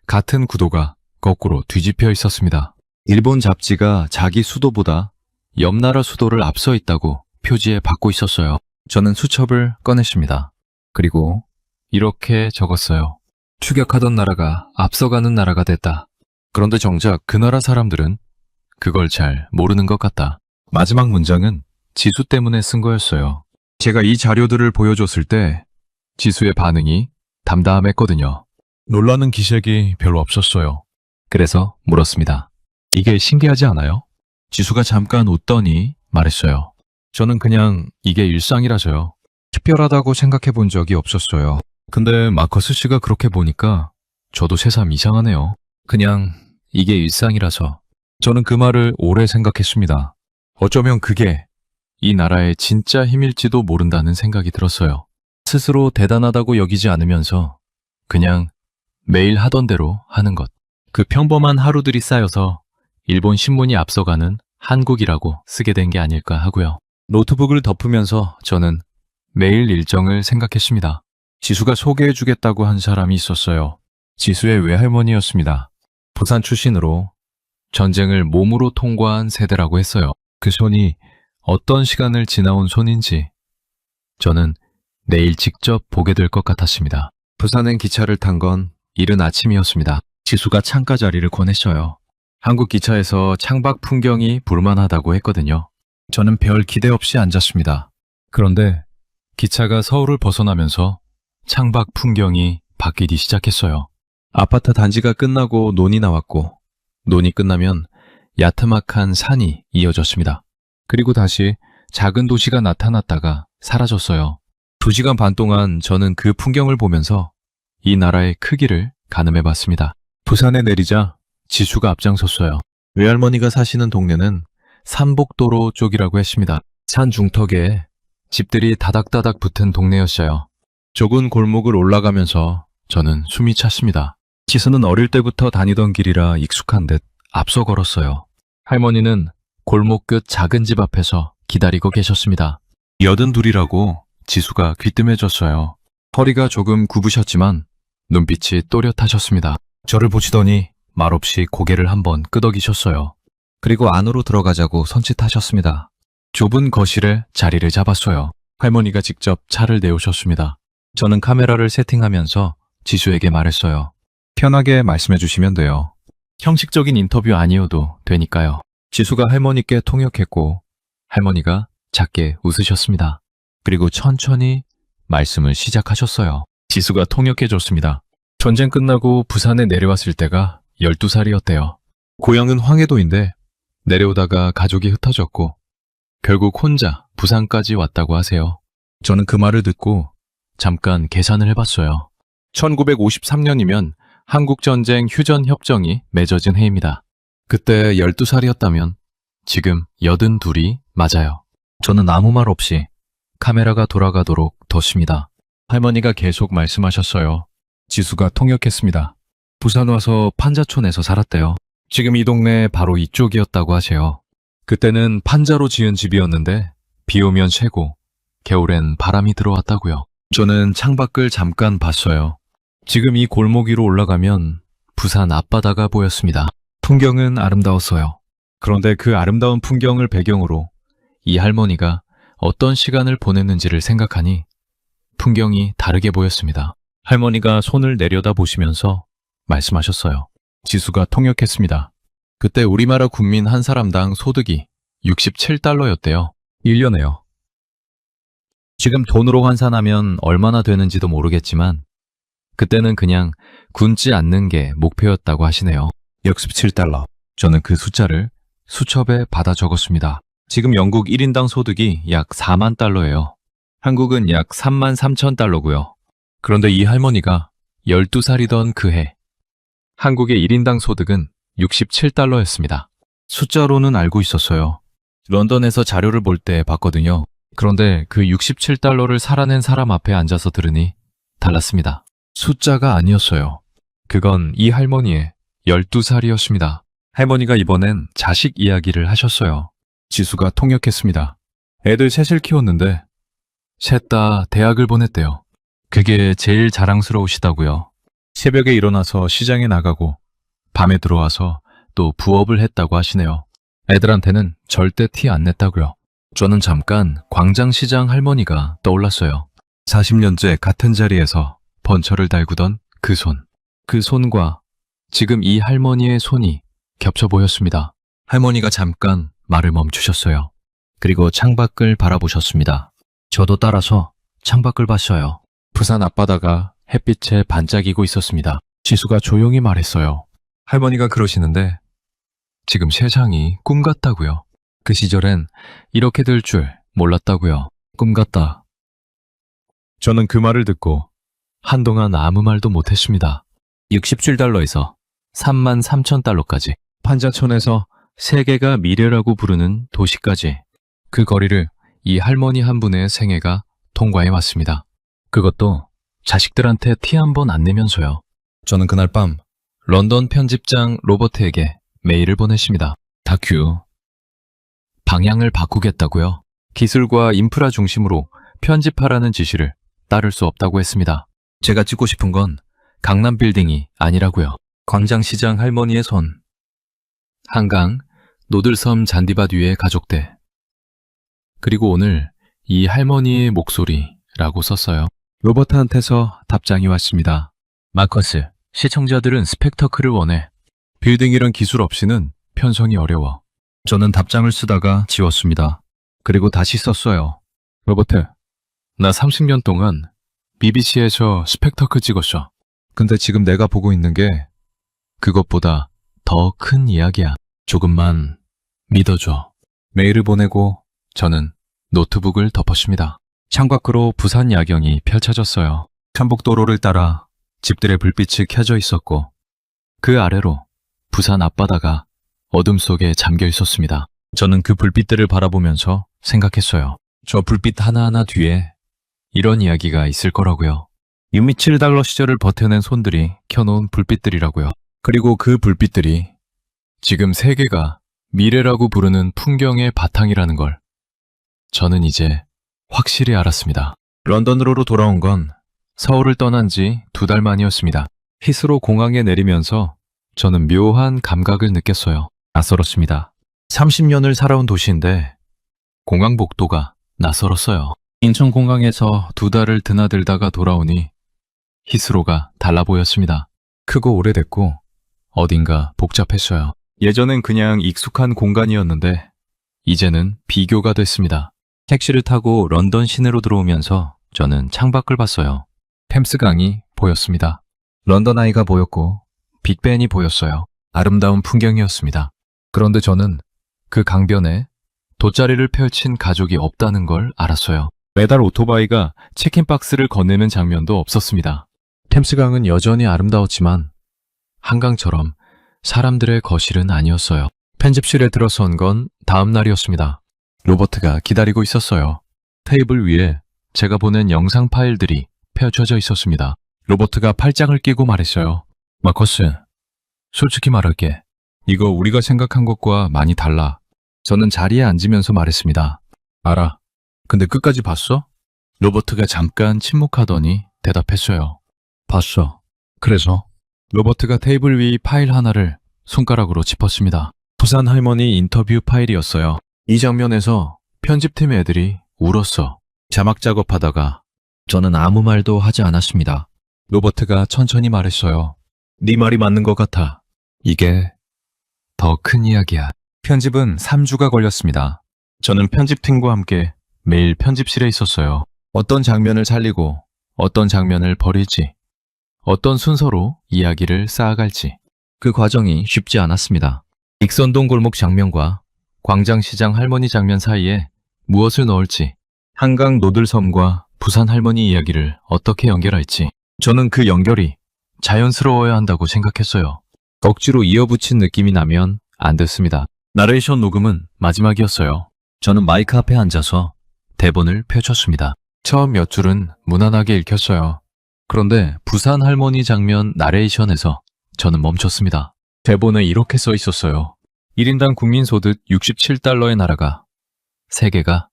같은 구도가 거꾸로 뒤집혀 있었습니다. 일본 잡지가 자기 수도보다 옆 나라 수도를 앞서 있다고 표지에 받고 있었어요. 저는 수첩을 꺼냈습니다. 그리고 이렇게 적었어요. 추격하던 나라가 앞서가는 나라가 됐다. 그런데 정작 그 나라 사람들은 그걸 잘 모르는 것 같다. 마지막 문장은 지수 때문에 쓴 거였어요. 제가 이 자료들을 보여줬을 때 지수의 반응이 담담했거든요. 놀라는 기색이 별로 없었어요. 그래서 물었습니다. 이게 신기하지 않아요? 지수가 잠깐 웃더니 말했어요. 저는 그냥 이게 일상이라서요. 특별하다고 생각해 본 적이 없었어요. 근데 마커스 씨가 그렇게 보니까 저도 새삼 이상하네요. 그냥 이게 일상이라서. 저는 그 말을 오래 생각했습니다. 어쩌면 그게 이 나라의 진짜 힘일지도 모른다는 생각이 들었어요. 스스로 대단하다고 여기지 않으면서 그냥 매일 하던 대로 하는 것. 그 평범한 하루들이 쌓여서 일본 신문이 앞서가는 한국이라고 쓰게 된 게 아닐까 하고요. 노트북을 덮으면서 저는 매일 일정을 생각했습니다. 지수가 소개해주겠다고 한 사람이 있었어요. 지수의 외할머니였습니다. 부산 출신으로 전쟁을 몸으로 통과한 세대라고 했어요. 그 손이 어떤 시간을 지나온 손인지 저는 내일 직접 보게 될 것 같았습니다. 부산행 기차를 탄 건 이른 아침이었습니다. 지수가 창가 자리를 권했어요. 한국 기차에서 창밖 풍경이 볼만하다고 했거든요. 저는 별 기대 없이 앉았습니다. 그런데 기차가 서울을 벗어나면서 창밖 풍경이 바뀌기 시작했어요. 아파트 단지가 끝나고 논이 나왔고 논이 끝나면 야트막한 산이 이어졌습니다. 그리고 다시 작은 도시가 나타났다가 사라졌어요. 2시간 반 동안 저는 그 풍경을 보면서 이 나라의 크기를 가늠해 봤습니다. 부산에 내리자 지수가 앞장섰어요. 외할머니가 사시는 동네는 삼복도로 쪽이라고 했습니다. 산 중턱에 집들이 다닥다닥 붙은 동네였어요. 좁은 골목을 올라가면서 저는 숨이 찼습니다. 지수는 어릴 때부터 다니던 길이라 익숙한 듯 앞서 걸었어요. 할머니는 골목 끝 작은 집 앞에서 기다리고 계셨습니다. 82이라고 지수가 귀뜸해졌어요. 허리가 조금 굽으셨지만 눈빛이 또렷하셨습니다. 저를 보시더니 말없이 고개를 한번 끄덕이셨어요. 그리고 안으로 들어가자고 손짓하셨습니다. 좁은 거실에 자리를 잡았어요. 할머니가 직접 차를 내오셨습니다. 저는 카메라를 세팅하면서 지수에게 말했어요. 편하게 말씀해 주시면 돼요. 형식적인 인터뷰 아니어도 되니까요. 지수가 할머니께 통역했고 할머니가 작게 웃으셨습니다. 그리고 천천히 말씀을 시작하셨어요. 지수가 통역해줬습니다. 전쟁 끝나고 부산에 내려왔을 때가 12살이었대요. 고향은 황해도인데 내려오다가 가족이 흩어졌고 결국 혼자 부산까지 왔다고 하세요. 저는 그 말을 듣고 잠깐 계산을 해봤어요. 1953년이면 한국전쟁 휴전협정이 맺어진 해입니다. 그때 12살이었다면 지금 82이 맞아요. 저는 아무 말 없이 카메라가 돌아가도록 뒀습니다. 할머니가 계속 말씀하셨어요. 지수가 통역했습니다. 부산 와서 판자촌에서 살았대요. 지금 이 동네 바로 이쪽이었다고 하세요. 그때는 판자로 지은 집이었는데 비 오면 새고 겨울엔 바람이 들어왔다고요. 저는 창밖을 잠깐 봤어요. 지금 이 골목 위로 올라가면 부산 앞바다가 보였습니다. 풍경은 아름다웠어요. 그런데 그 아름다운 풍경을 배경으로 이 할머니가 어떤 시간을 보냈는지를 생각하니 풍경이 다르게 보였습니다. 할머니가 손을 내려다 보시면서 말씀하셨어요. 지수가 통역했습니다. 그때 우리나라 국민 한 사람당 소득이 67달러였대요. 1년에요. 지금 돈으로 환산하면 얼마나 되는지도 모르겠지만 그때는 그냥 굶지 않는 게 목표였다고 하시네요. 67달러. 저는 그 숫자를 수첩에 받아 적었습니다. 지금 영국 1인당 소득이 약 4만 달러예요. 한국은 약 3만 3천 달러고요. 그런데 이 할머니가 12살이던 그 해 한국의 1인당 소득은 67달러였습니다. 숫자로는 알고 있었어요. 런던에서 자료를 볼 때 봤거든요. 그런데 그 67달러를 살아낸 사람 앞에 앉아서 들으니 달랐습니다. 숫자가 아니었어요. 그건 이 할머니의 12살이었습니다. 할머니가 이번엔 자식 이야기를 하셨어요. 지수가 통역했습니다. 애들 셋을 키웠는데 셋 다 대학을 보냈대요. 그게 제일 자랑스러우시다고요. 새벽에 일어나서 시장에 나가고 밤에 들어와서 또 부업을 했다고 하시네요. 애들한테는 절대 티 안 냈다고요. 저는 잠깐 광장시장 할머니가 떠올랐어요. 40년째 같은 자리에서 번철을 달구던 그 손. 그 손과 지금 이 할머니의 손이 겹쳐 보였습니다. 할머니가 잠깐 말을 멈추셨어요. 그리고 창밖을 바라보셨습니다. 저도 따라서 창밖을 봤어요. 부산 앞바다가 햇빛에 반짝이고 있었습니다. 지수가 조용히 말했어요. 할머니가 그러시는데 지금 세상이 꿈 같다고요. 그 시절엔 이렇게 될 줄 몰랐다고요. 꿈 같다. 저는 그 말을 듣고 한동안 아무 말도 못했습니다. 67달러에서 3만 3천 달러까지 판자촌에서 세계가 미래라고 부르는 도시까지 그 거리를 이 할머니 한 분의 생애가 통과해 왔습니다. 그것도 자식들한테 티 한 번 안 내면서요. 저는 그날 밤 런던 편집장 로버트에게 메일을 보냈습니다. 다큐 방향을 바꾸겠다고요. 기술과 인프라 중심으로 편집하라는 지시를 따를 수 없다고 했습니다. 제가 찍고 싶은 건 강남 빌딩이 아니라고요. 광장시장 할머니의 손, 한강, 노들섬 잔디밭 위의 가족대, 그리고 오늘 이 할머니의 목소리라고 썼어요. 로버트한테서 답장이 왔습니다. 마커스, 시청자들은 스펙터클을 원해. 빌딩이란 기술 없이는 편성이 어려워. 저는 답장을 쓰다가 지웠습니다. 그리고 다시 썼어요. 로버트, 나 30년 동안 BBC에서 스펙터클 찍었어. 근데 지금 내가 보고 있는 게 그것보다 더 큰 이야기야. 조금만 믿어줘. 메일을 보내고 저는 노트북을 덮었습니다. 창밖으로 부산 야경이 펼쳐졌어요. 참복도로를 따라 집들의 불빛이 켜져 있었고 그 아래로 부산 앞바다가 어둠 속에 잠겨 있었습니다. 저는 그 불빛들을 바라보면서 생각했어요. 저 불빛 하나하나 뒤에 이런 이야기가 있을 거라고요. 6.27달러 시절을 버텨낸 손들이 켜놓은 불빛들이라고요. 그리고 그 불빛들이 지금 세계가 미래라고 부르는 풍경의 바탕이라는 걸 저는 이제 확실히 알았습니다. 런던으로 돌아온 건 서울을 떠난 지 2달 만이었습니다. 히스로 공항에 내리면서 저는 묘한 감각을 느꼈어요. 낯설었습니다. 30년을 살아온 도시인데 공항 복도가 낯설었어요. 인천공항에서 2달을 드나들다가 돌아오니 히스로가 달라 보였습니다. 크고 오래됐고 어딘가 복잡했어요. 예전엔 그냥 익숙한 공간이었는데 이제는 비교가 됐습니다. 택시를 타고 런던 시내로 들어오면서 저는 창밖을 봤어요. 템스강이 보였습니다. 런던 아이가 보였고 빅벤이 보였어요. 아름다운 풍경이었습니다. 그런데 저는 그 강변에 돗자리를 펼친 가족이 없다는 걸 알았어요. 매달 오토바이가 체킨 박스를 건네는 장면도 없었습니다. 템스강은 여전히 아름다웠지만 한강처럼 사람들의 거실은 아니었어요. 편집실에 들어선 건 다음 날이었습니다. 로버트가 기다리고 있었어요. 테이블 위에 제가 보낸 영상 파일들이 펼쳐져 있었습니다. 로버트가 팔짱을 끼고 말했어요. 마커스, 솔직히 말할게. 이거 우리가 생각한 것과 많이 달라. 저는 자리에 앉으면서 말했습니다. 알아. 근데 끝까지 봤어? 로버트가 잠깐 침묵하더니 대답했어요. 봤어. 그래서? 로버트가 테이블 위 파일 하나를 손가락으로 짚었습니다. 부산 할머니 인터뷰 파일이었어요. 이 장면에서 편집팀 애들이 울었어. 자막 작업하다가 저는 아무 말도 하지 않았습니다. 로버트가 천천히 말했어요. 네 말이 맞는 것 같아. 이게 더 큰 이야기야. 편집은 3주가 걸렸습니다. 저는 편집팀과 함께 매일 편집실에 있었어요. 어떤 장면을 살리고 어떤 장면을 버릴지, 어떤 순서로 이야기를 쌓아갈지. 그 과정이 쉽지 않았습니다. 익선동 골목 장면과 광장시장 할머니 장면 사이에 무엇을 넣을지, 한강 노들섬과 부산 할머니 이야기를 어떻게 연결할지, 저는 그 연결이 자연스러워야 한다고 생각했어요. 억지로 이어붙인 느낌이 나면 안 됐습니다. 나레이션 녹음은 마지막이었어요. 저는 마이크 앞에 앉아서 대본을 펼쳤습니다. 처음 몇 줄은 무난하게 읽혔어요. 그런데 부산 할머니 장면 나레이션에서 저는 멈췄습니다. 대본에 이렇게 써 있었어요. 1인당 국민소득 67달러의 나라가 세계가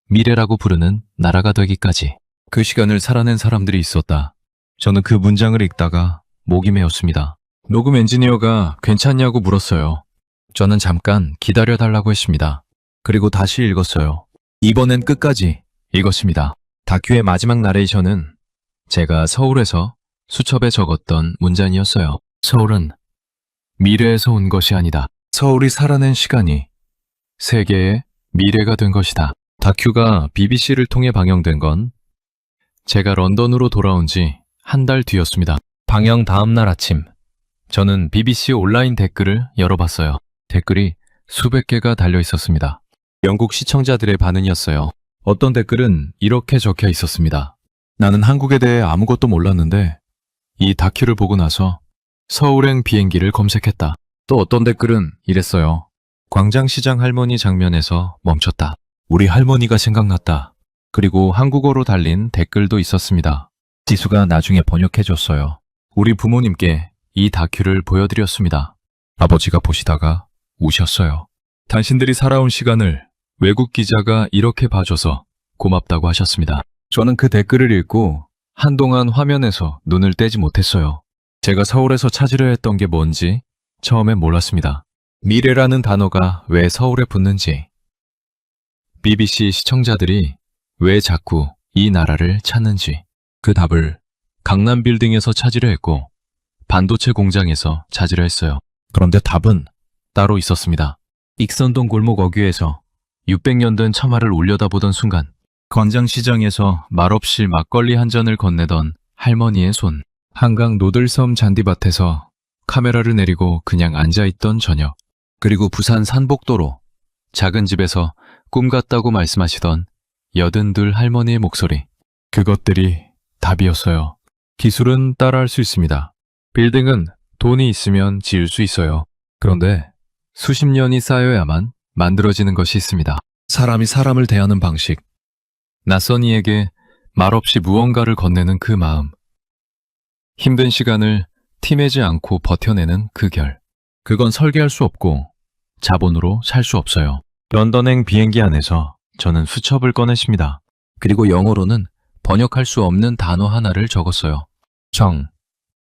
미래라고 부르는 나라가 되기까지. 그 시간을 살아낸 사람들이 있었다. 저는 그 문장을 읽다가 목이 메었습니다. 녹음 엔지니어가 괜찮냐고 물었어요. 저는 잠깐 기다려달라고 했습니다. 그리고 다시 읽었어요. 이번엔 끝까지 읽었습니다. 다큐의 마지막 나레이션은 제가 서울에서 수첩에 적었던 문장이었어요. 서울은 미래에서 온 것이 아니다. 서울이 살아낸 시간이 세계의 미래가 된 것이다. 다큐가 BBC를 통해 방영된 건 제가 런던으로 돌아온 지 한 달 뒤였습니다. 방영 다음 날 아침, 저는 BBC 온라인 댓글을 열어봤어요. 댓글이 수백 개가 달려 있었습니다. 영국 시청자들의 반응이었어요. 어떤 댓글은 이렇게 적혀 있었습니다. 나는 한국에 대해 아무것도 몰랐는데 이 다큐를 보고 나서 서울행 비행기를 검색했다. 또 어떤 댓글은 이랬어요. 광장시장 할머니 장면에서 멈췄다. 우리 할머니가 생각났다. 그리고 한국어로 달린 댓글도 있었습니다. 지수가 나중에 번역해줬어요. 우리 부모님께 이 다큐를 보여드렸습니다. 아버지가 보시다가 우셨어요. 당신들이 살아온 시간을 외국 기자가 이렇게 봐줘서 고맙다고 하셨습니다. 저는 그 댓글을 읽고 한동안 화면에서 눈을 떼지 못했어요. 제가 서울에서 찾으려 했던 게 뭔지 처음엔 몰랐습니다. 미래라는 단어가 왜 서울에 붙는지, BBC 시청자들이 왜 자꾸 이 나라를 찾는지, 그 답을 강남 빌딩에서 찾으려 했고 반도체 공장에서 찾으려 했어요. 그런데 답은 따로 있었습니다. 익선동 골목 어귀에서 600년 된 처마를 올려다보던 순간, 광장시장에서 말없이 막걸리 한 잔을 건네던 할머니의 손, 한강 노들섬 잔디밭에서 카메라를 내리고 그냥 앉아있던 저녁, 그리고 부산 산복도로 작은 집에서 꿈 같다고 말씀하시던 82 할머니의 목소리, 그것들이 답이었어요. 기술은 따라할 수 있습니다. 빌딩은 돈이 있으면 지을 수 있어요. 그런데 수십 년이 쌓여야만 만들어지는 것이 있습니다. 사람이 사람을 대하는 방식. 낯선 이에게 말없이 무언가를 건네는 그 마음. 힘든 시간을 티내지 않고 버텨내는 그 결. 그건 설계할 수 없고 자본으로 살 수 없어요. 런던행 비행기 안에서 저는 수첩을 꺼냈습니다. 그리고 영어로는 번역할 수 없는 단어 하나를 적었어요. 정.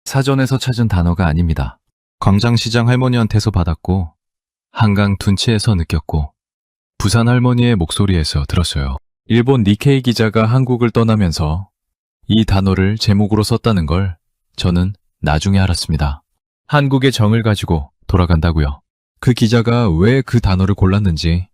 사전에서 찾은 단어가 아닙니다. 광장시장 할머니한테서 받았고 한강 둔치에서 느꼈고 부산 할머니의 목소리에서 들었어요. 일본 니케이 기자가 한국을 떠나면서 이 단어를 제목으로 썼다는 걸 저는 나중에 알았습니다. 한국의 정을 가지고 돌아간다고요. 그 기자가 왜 그 단어를 골랐는지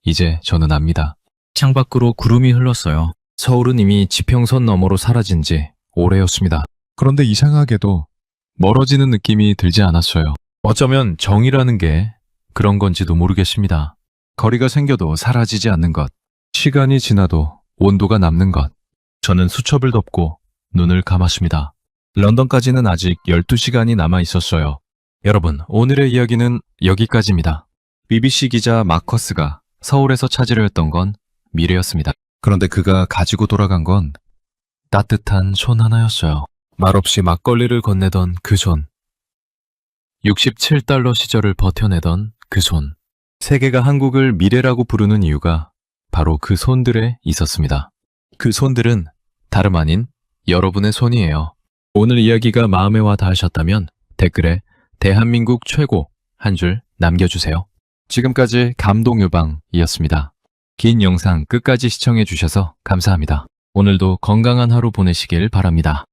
이제 저는 압니다. 창밖으로 구름이 흘렀어요. 서울은 이미 지평선 너머로 사라진 지 오래였습니다. 그런데 이상하게도 멀어지는 느낌이 들지 않았어요. 어쩌면 정이라는 게 그런 건지도 모르겠습니다. 거리가 생겨도 사라지지 않는 것, 시간이 지나도 온도가 남는 것. 저는 수첩을 덮고 눈을 감았습니다. 런던까지는 아직 12시간이 남아 있었어요. 여러분, 오늘의 이야기는 여기까지입니다. BBC 기자 마커스가 서울에서 찾으려 했던 건 미래였습니다. 그런데 그가 가지고 돌아간 건 따뜻한 손 하나였어요. 말없이 막걸리를 건네던 그 손. 67달러 시절을 버텨내던 그 손. 세계가 한국을 미래라고 부르는 이유가 바로 그 손들에 있었습니다. 그 손들은 다름 아닌 여러분의 손이에요. 오늘 이야기가 마음에 와 닿으셨다면 댓글에 대한민국 최고 한 줄 남겨주세요. 지금까지 감동유방이었습니다. 긴 영상 끝까지 시청해 주셔서 감사합니다. 오늘도 건강한 하루 보내시길 바랍니다.